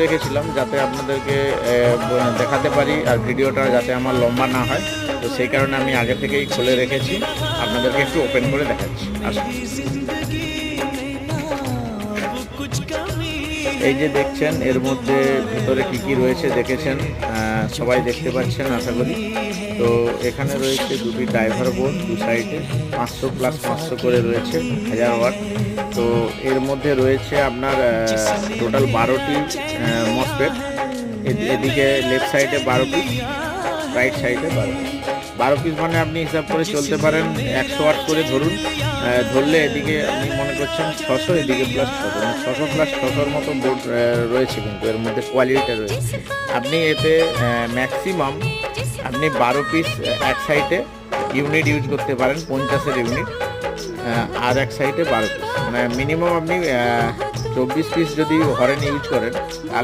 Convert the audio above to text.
রেখেছিলাম যাতে আপনাদেরকে দেখাতে পারি আর ভিডিওটা যাতে আমার লম্বা না হয়, তো সেই কারণে আমি আগে থেকেই খুলে রেখেছি। আপনাদেরকে একটু ওপেন করে দেখাচ্ছি। আসুন। এই যে দেখছেন এর মধ্যে ভিতরে কি কি রয়েছে দেখেছেন, সবাই দেখতে পাচ্ছেন আশা করি। তো এখানে রয়েছে দুটি ড্রাইভার বোর্ড, দু সাইডে 500+500 করে রয়েছে 1000 ওয়াট। তো এর মধ্যে রয়েছে আপনার টোটাল 12টি মসফেট। এদিকে লেফট সাইডে 12 পিস, রাইট সাইডে 12 পিস মানে আপনি হিসাব করে চলতে পারেন 100 ওয়াট করে ধরুন। ধরলে এদিকে আপনি মনে করছেন 600, এদিকে +600, মানে 600+600 মতো বোর্ড রয়েছে, কিন্তু এর মধ্যে কোয়ালিটিটা রয়েছে। আপনি এতে ম্যাক্সিমাম আপনি 12 পিস এক সাইডে ইউনিট ইউজ করতে পারেন, 50-এর ইউনিট, আর এক সাইডে 12 পিস, মানে মিনিমাম আপনি 24 পিস যদি হরেন ইউজ করেন